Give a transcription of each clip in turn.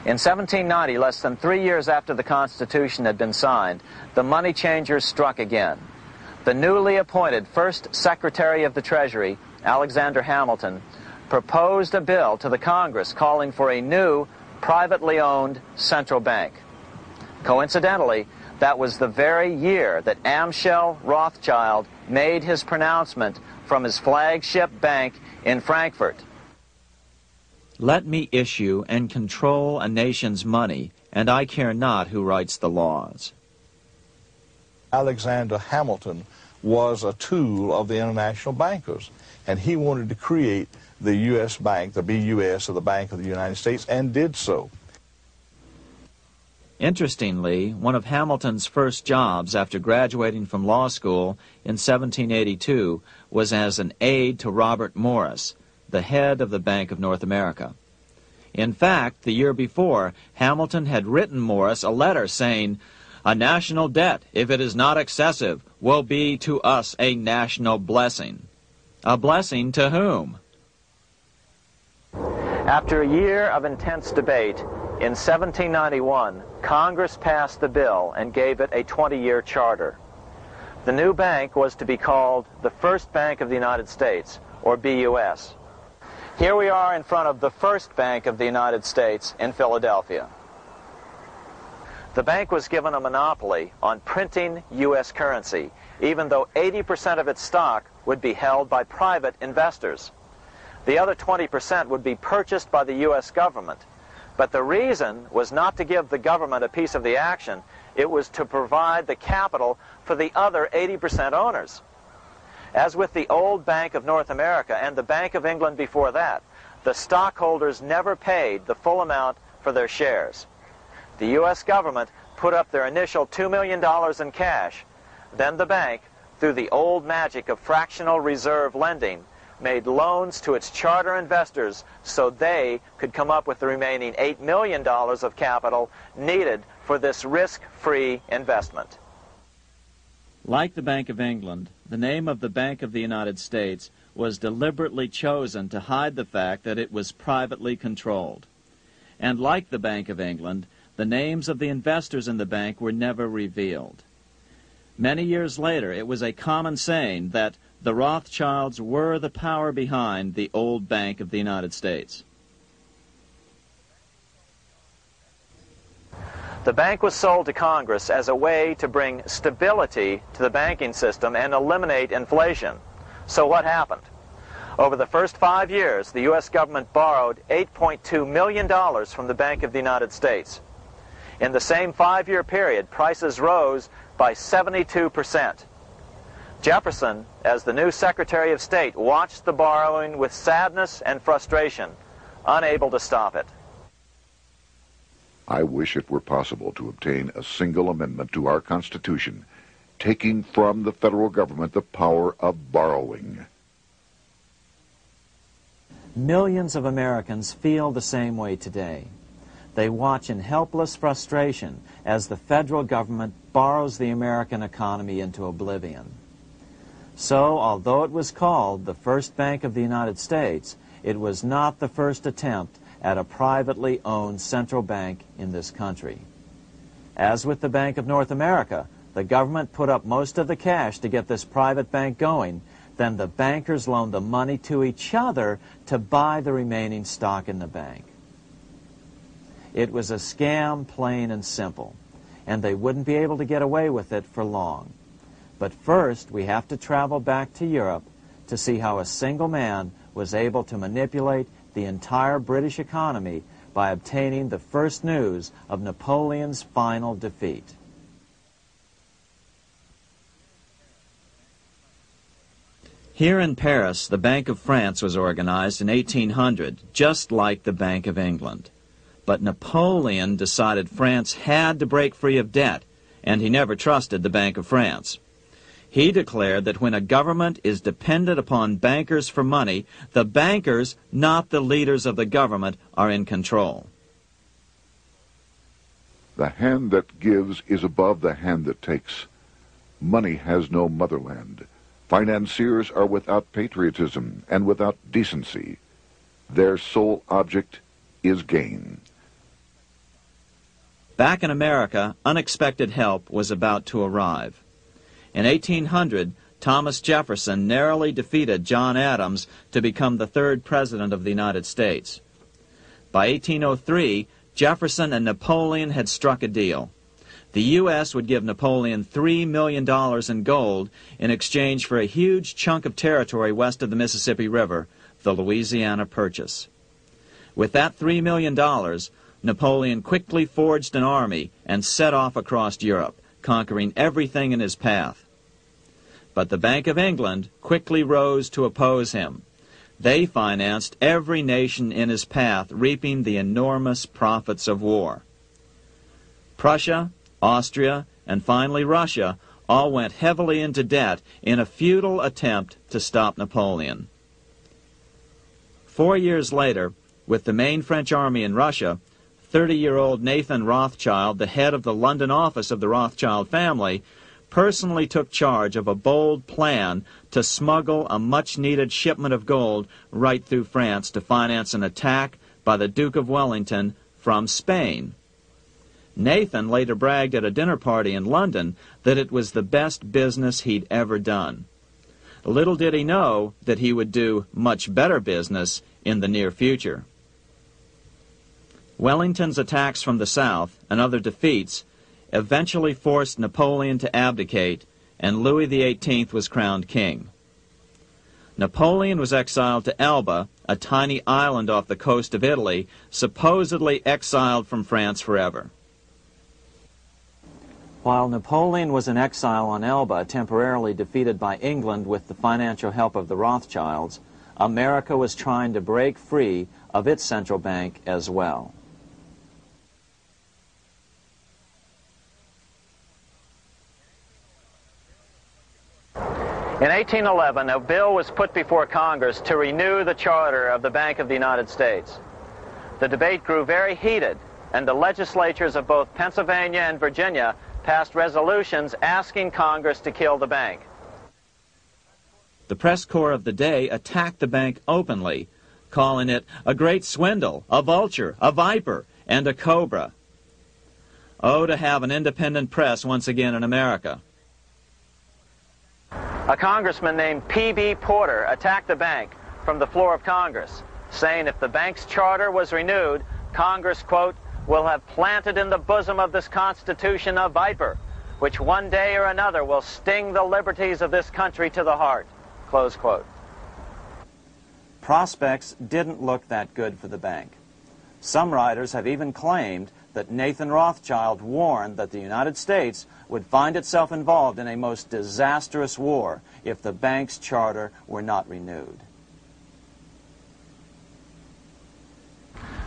In 1790, less than 3 years after the Constitution had been signed, the money changers struck again. The newly appointed first Secretary of the Treasury, Alexander Hamilton, proposed a bill to the Congress calling for a new, privately owned central bank. Coincidentally, that was the very year that Amschel Rothschild made his pronouncement from his flagship bank in Frankfurt. Let me issue and control a nation's money, and I care not who writes the laws. Alexander Hamilton was a tool of the international bankers, and he wanted to create the U.S. Bank, the BUS, or the Bank of the United States, and did so. Interestingly, one of Hamilton's first jobs after graduating from law school in 1782 was as an aide to Robert Morris, the head of the Bank of North America. In fact, the year before, Hamilton had written Morris a letter saying, "A national debt, if it is not excessive, will be to us a national blessing." A blessing to whom? After a year of intense debate, in 1791, Congress passed the bill and gave it a 20-year charter. The new bank was to be called the First Bank of the United States, or BUS. Here we are in front of the First Bank of the United States in Philadelphia. The bank was given a monopoly on printing U.S. currency, even though 80% of its stock would be held by private investors. The other 20% would be purchased by the U.S. government. But the reason was not to give the government a piece of the action. It was to provide the capital for the other 80% owners. As with the old Bank of North America and the Bank of England before that, the stockholders never paid the full amount for their shares. The U.S. government put up their initial $2 million in cash. Then the bank, through the old magic of fractional reserve lending, made loans to its charter investors so they could come up with the remaining $8 million of capital needed for this risk-free investment. Like the Bank of England, the name of the Bank of the United States was deliberately chosen to hide the fact that it was privately controlled. And like the Bank of England, the names of the investors in the bank were never revealed. Many years later, it was a common saying that the Rothschilds were the power behind the old Bank of the United States. The bank was sold to Congress as a way to bring stability to the banking system and eliminate inflation. So what happened? Over the first 5 years, the U.S. government borrowed $8.2 million from the Bank of the United States. In the same 5-year period, prices rose by 72%. Jefferson, as the new Secretary of State, watched the borrowing with sadness and frustration, unable to stop it. I wish it were possible to obtain a single amendment to our Constitution, taking from the federal government the power of borrowing. Millions of Americans feel the same way today. They watch in helpless frustration as the federal government borrows the American economy into oblivion. So, although it was called the First Bank of the United States, it was not the first attempt at a privately owned central bank in this country. As with the Bank of North America, the government put up most of the cash to get this private bank going, then the bankers loaned the money to each other to buy the remaining stock in the bank. It was a scam, plain and simple, and they wouldn't be able to get away with it for long. But first, we have to travel back to Europe to see how a single man was able to manipulate the entire British economy by obtaining the first news of Napoleon's final defeat. Here in Paris, the Bank of France was organized in 1800, just like the Bank of England. But Napoleon decided France had to break free of debt, and he never trusted the Bank of France. He declared that when a government is dependent upon bankers for money, the bankers, not the leaders of the government, are in control. The hand that gives is above the hand that takes. Money has no motherland. Financiers are without patriotism and without decency. Their sole object is gain. Back in America, unexpected help was about to arrive. In 1800, Thomas Jefferson narrowly defeated John Adams to become the third president of the United States. By 1803, Jefferson and Napoleon had struck a deal. The U.S. would give Napoleon $3 million in gold in exchange for a huge chunk of territory west of the Mississippi River, the Louisiana Purchase. With that $3 million, Napoleon quickly forged an army and set off across Europe, conquering everything in his path. But the Bank of England quickly rose to oppose him. They financed every nation in his path, reaping the enormous profits of war. Prussia, Austria, and finally Russia all went heavily into debt in a futile attempt to stop Napoleon. 4 years later, with the main French army in Russia, 30-year-old Nathan Rothschild, the head of the London office of the Rothschild family, personally took charge of a bold plan to smuggle a much-needed shipment of gold right through France to finance an attack by the Duke of Wellington from Spain. Nathan later bragged at a dinner party in London that it was the best business he'd ever done. Little did he know that he would do much better business in the near future. Wellington's attacks from the south and other defeats eventually forced Napoleon to abdicate, and Louis XVIII was crowned king. Napoleon was exiled to Elba, a tiny island off the coast of Italy, supposedly exiled from France forever. While Napoleon was in exile on Elba, temporarily defeated by England with the financial help of the Rothschilds, America was trying to break free of its central bank as well. In 1811, a bill was put before Congress to renew the charter of the Bank of the United States. The debate grew very heated, and the legislatures of both Pennsylvania and Virginia passed resolutions asking Congress to kill the bank. The press corps of the day attacked the bank openly, calling it a great swindle, a vulture, a viper, and a cobra. Oh, to have an independent press once again in America. A congressman named P.B. Porter attacked the bank from the floor of Congress, saying if the bank's charter was renewed, Congress, quote, will have planted in the bosom of this Constitution a viper, which one day or another will sting the liberties of this country to the heart, close quote. Prospects didn't look that good for the bank. Some writers have even claimed that Nathan Rothschild warned that the United States would find itself involved in a most disastrous war if the bank's charter were not renewed.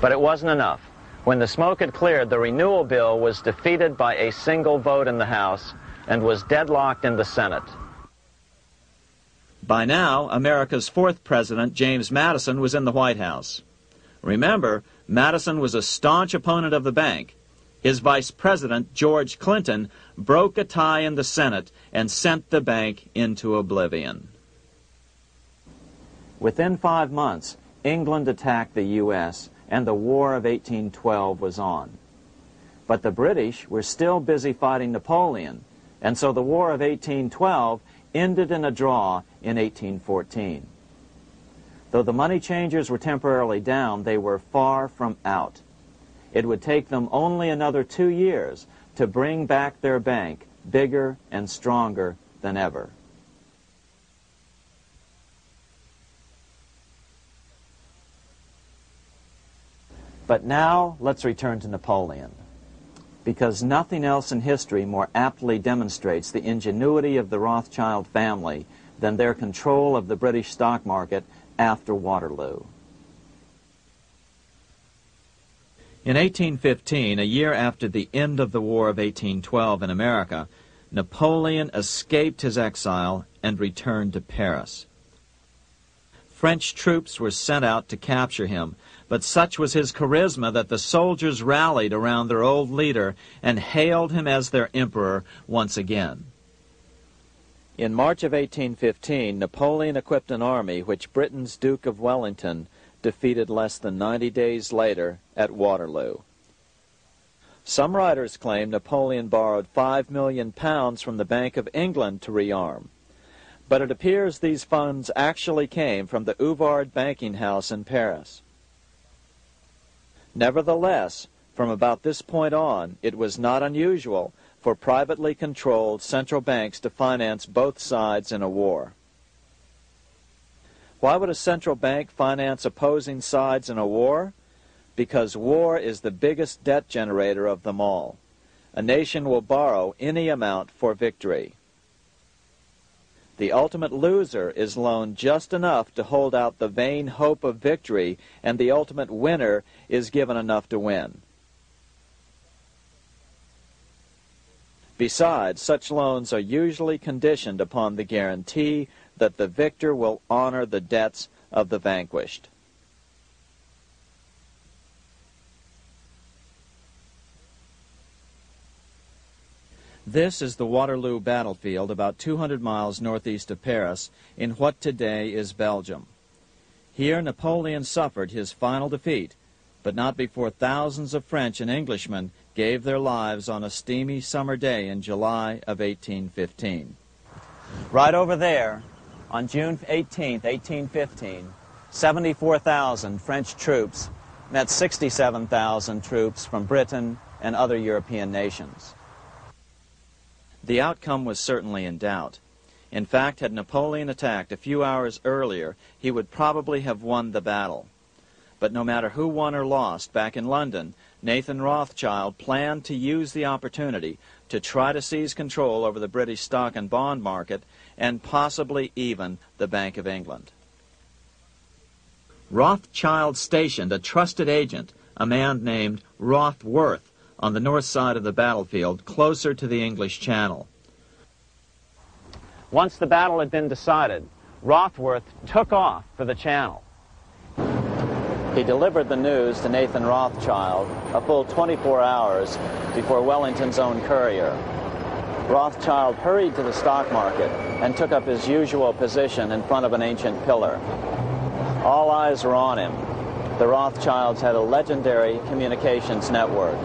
But it wasn't enough. When the smoke had cleared, the renewal bill was defeated by a single vote in the House and was deadlocked in the Senate. By now, America's fourth president, James Madison, was in the White House. Remember, Madison was a staunch opponent of the bank. His vice president, George Clinton, broke a tie in the Senate and sent the bank into oblivion. Within 5 months, England attacked the U.S., and the War of 1812 was on. But the British were still busy fighting Napoleon, and so the War of 1812 ended in a draw in 1814. Though the money changers were temporarily down, they were far from out. It would take them only another 2 years to bring back their bank bigger and stronger than ever. But now let's return to Napoleon, because nothing else in history more aptly demonstrates the ingenuity of the Rothschild family than their control of the British stock market after Waterloo. In 1815, a year after the end of the War of 1812 in America, Napoleon escaped his exile and returned to Paris. French troops were sent out to capture him, but such was his charisma that the soldiers rallied around their old leader and hailed him as their emperor once again. In March of 1815, Napoleon equipped an army which Britain's Duke of Wellington defeated less than 90 days later at Waterloo. Some writers claim Napoleon borrowed £5 million from the Bank of England to rearm, but it appears these funds actually came from the Ouvard banking house in Paris. Nevertheless, from about this point on, it was not unusual for privately controlled central banks to finance both sides in a war. Why would a central bank finance opposing sides in a war? Because war is the biggest debt generator of them all. A nation will borrow any amount for victory. The ultimate loser is loaned just enough to hold out the vain hope of victory, and the ultimate winner is given enough to win. Besides, such loans are usually conditioned upon the guarantee that the victor will honor the debts of the vanquished. This is the Waterloo battlefield about 200 miles northeast of Paris in what today is Belgium. Here Napoleon suffered his final defeat, but not before thousands of French and Englishmen gave their lives on a steamy summer day in July of 1815. Right over there, on June 18, 1815, 74,000 French troops met 67,000 troops from Britain and other European nations. The outcome was certainly in doubt. In fact, had Napoleon attacked a few hours earlier, he would probably have won the battle. But no matter who won or lost, back in London, Nathan Rothschild planned to use the opportunity to try to seize control over the British stock and bond market and possibly even the Bank of England. Rothschild stationed a trusted agent, a man named Rothworth, on the north side of the battlefield, closer to the English Channel. Once the battle had been decided, Rothworth took off for the Channel. He delivered the news to Nathan Rothschild a full 24 hours before Wellington's own courier. Rothschild hurried to the stock market and took up his usual position in front of an ancient pillar. All eyes were on him. The Rothschilds had a legendary communications network.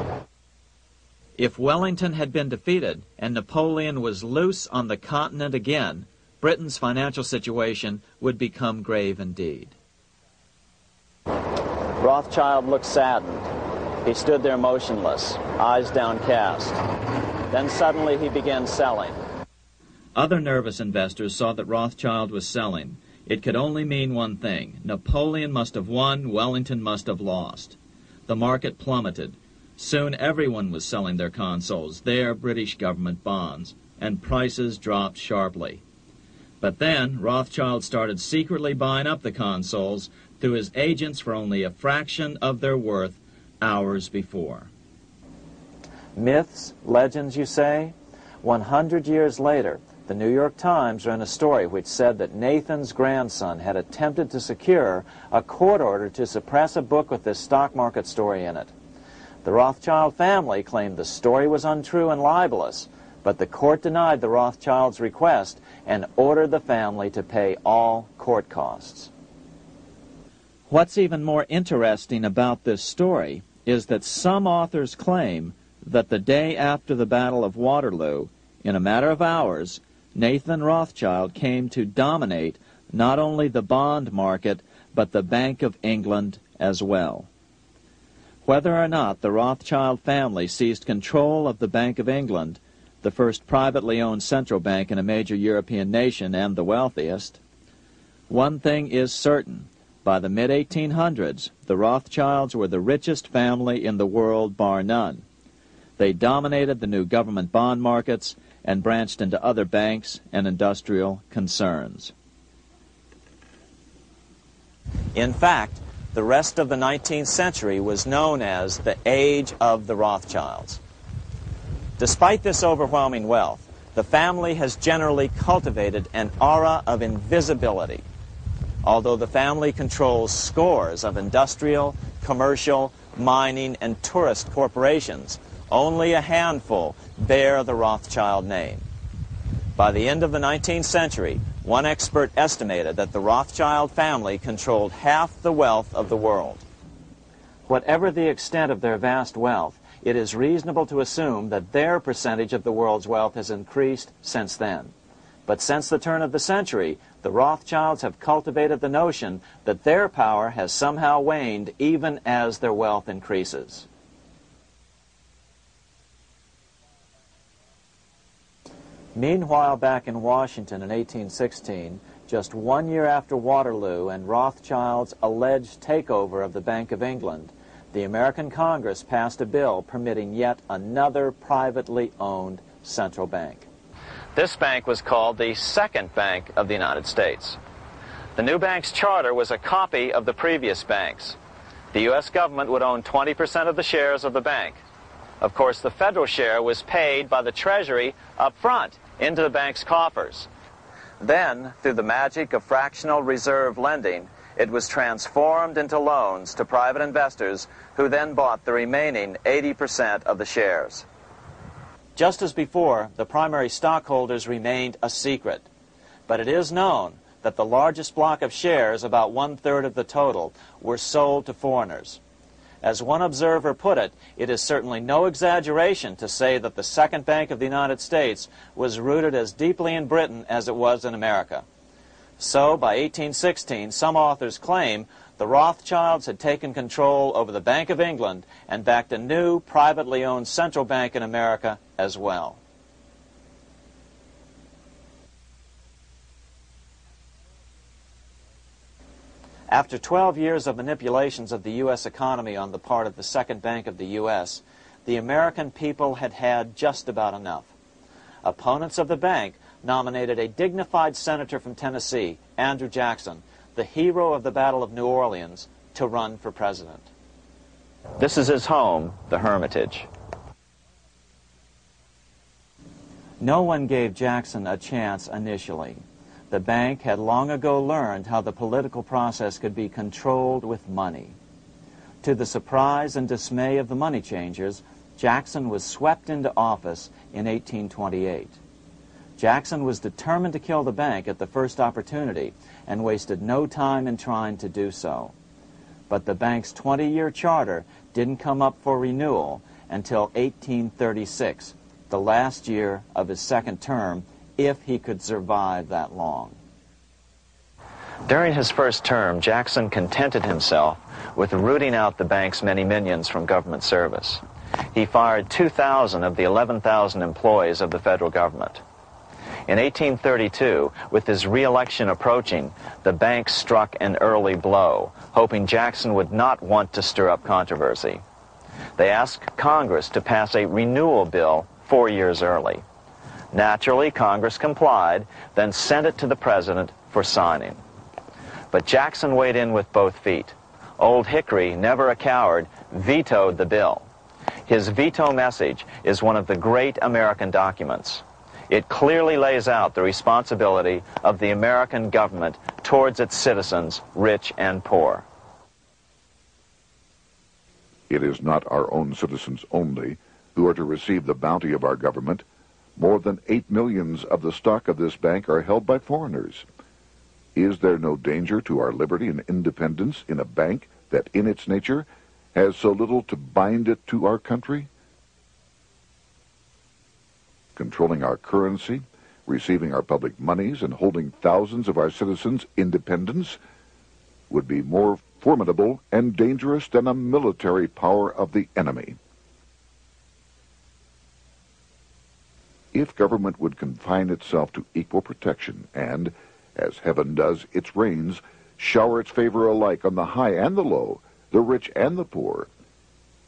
If Wellington had been defeated and Napoleon was loose on the continent again, Britain's financial situation would become grave indeed. Rothschild looked saddened. He stood there motionless, eyes downcast. Then suddenly he began selling. Other nervous investors saw that Rothschild was selling. It could only mean one thing. Napoleon must have won, Wellington must have lost. The market plummeted. Soon everyone was selling their consols, their British government bonds, and prices dropped sharply. But then Rothschild started secretly buying up the consols through his agents for only a fraction of their worth hours before. Myths, legends, you say? 100 years later, the New York Times ran a story which said that Nathan's grandson had attempted to secure a court order to suppress a book with this stock market story in it. The Rothschild family claimed the story was untrue and libelous, but the court denied the Rothschilds' request and ordered the family to pay all court costs. What's even more interesting about this story is that some authors claim that the day after the Battle of Waterloo, in a matter of hours, Nathan Rothschild came to dominate not only the bond market, but the Bank of England as well. Whether or not the Rothschild family seized control of the Bank of England, the first privately owned central bank in a major European nation and the wealthiest, one thing is certain. By the mid-1800s, the Rothschilds were the richest family in the world, bar none. They dominated the new government bond markets and branched into other banks and industrial concerns. In fact, the rest of the 19th century was known as the Age of the Rothschilds. Despite this overwhelming wealth, the family has generally cultivated an aura of invisibility. Although the family controls scores of industrial, commercial, mining, and tourist corporations, only a handful bear the Rothschild name. By the end of the 19th century, one expert estimated that the Rothschild family controlled half the wealth of the world. Whatever the extent of their vast wealth, it is reasonable to assume that their percentage of the world's wealth has increased since then. But since the turn of the century, the Rothschilds have cultivated the notion that their power has somehow waned even as their wealth increases. Meanwhile, back in Washington in 1816, just 1 year after Waterloo and Rothschild's alleged takeover of the Bank of England, the American Congress passed a bill permitting yet another privately owned central bank. This bank was called the Second Bank of the United States. The new bank's charter was a copy of the previous bank's. The U.S. government would own 20% of the shares of the bank. Of course, the federal share was paid by the Treasury up front into the bank's coffers. Then, through the magic of fractional reserve lending, it was transformed into loans to private investors who then bought the remaining 80% of the shares. Just as before, the primary stockholders remained a secret. But it is known that the largest block of shares, about 1/3 of the total, were sold to foreigners. As one observer put it, it is certainly no exaggeration to say that the Second Bank of the United States was rooted as deeply in Britain as it was in America. So, by 1816, some authors claim the Rothschilds had taken control over the Bank of England and backed a new, privately owned central bank in America as well. After 12 years of manipulations of the U.S. economy on the part of the Second Bank of the U.S., the American people had had just about enough. Opponents of the bank nominated a dignified senator from Tennessee, Andrew Jackson, the hero of the Battle of New Orleans, to run for president. This is his home, the Hermitage. No one gave Jackson a chance initially. The bank had long ago learned how the political process could be controlled with money. To the surprise and dismay of the money changers, Jackson was swept into office in 1828. Jackson was determined to kill the bank at the first opportunity and wasted no time in trying to do so. But the bank's 20-year charter didn't come up for renewal until 1836, the last year of his second term, if he could survive that long. During his first term, Jackson contented himself with rooting out the bank's many minions from government service. He fired 2,000 of the 11,000 employees of the federal government. In 1832, with his re-election approaching, the bank struck an early blow, hoping Jackson would not want to stir up controversy. They asked Congress to pass a renewal bill 4 years early. Naturally, Congress complied, then sent it to the President for signing. But Jackson weighed in with both feet. Old Hickory, never a coward, vetoed the bill. His veto message is one of the great American documents. It clearly lays out the responsibility of the American government towards its citizens, rich and poor. It is not our own citizens only who are to receive the bounty of our government. More than 8 millions of the stock of this bank are held by foreigners. Is there no danger to our liberty and independence in a bank that in its nature has so little to bind it to our country? Controlling our currency, receiving our public monies, and holding thousands of our citizens' independence would be more formidable and dangerous than a military power of the enemy. If government would confine itself to equal protection and, as heaven does its rains, shower its favor alike on the high and the low, the rich and the poor,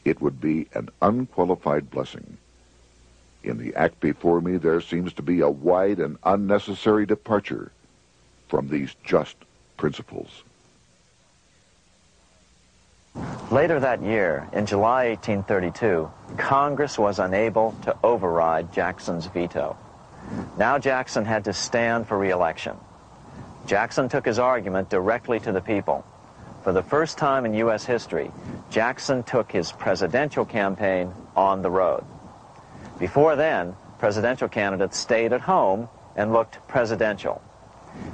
it would be an unqualified blessing. In the act before me, there seems to be a wide and unnecessary departure from these just principles. Later that year, in July 1832, Congress was unable to override Jackson's veto. Now Jackson had to stand for re-election. Jackson took his argument directly to the people. For the first time in U.S. history, Jackson took his presidential campaign on the road. Before then, presidential candidates stayed at home and looked presidential.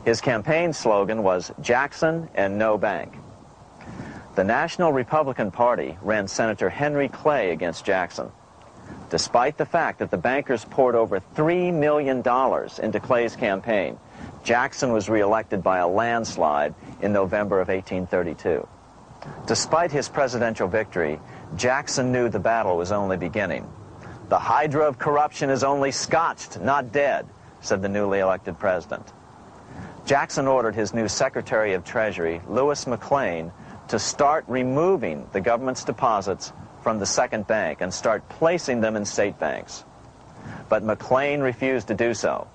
His campaign slogan was Jackson and no bank. The National Republican Party ran Senator Henry Clay against Jackson. Despite the fact that the bankers poured over $3 million into Clay's campaign, Jackson was reelected by a landslide in November of 1832. Despite his presidential victory, Jackson knew the battle was only beginning. The hydra of corruption is only scotched, not dead, said the newly elected president. Jackson ordered his new Secretary of Treasury, Lewis McLean, to start removing the government's deposits from the second bank and start placing them in state banks. But McLean refused to do so.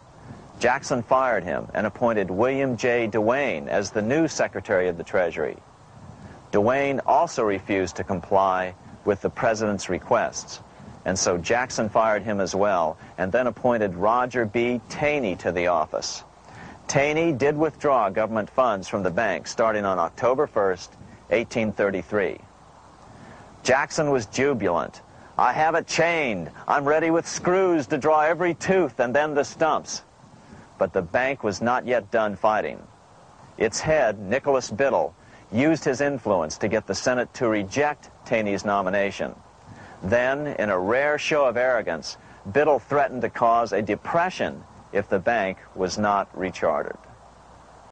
Jackson fired him and appointed William J. Duane as the new Secretary of the Treasury. Duane also refused to comply with the president's requests, and so Jackson fired him as well and then appointed Roger B. Taney to the office. Taney did withdraw government funds from the bank starting on October 1st, 1833. Jackson was jubilant. "I have it chained. I'm ready with screws to draw every tooth and then the stumps." But the bank was not yet done fighting. Its head, Nicholas Biddle, used his influence to get the Senate to reject Taney's nomination. Then, in a rare show of arrogance, Biddle threatened to cause a depression if the bank was not rechartered.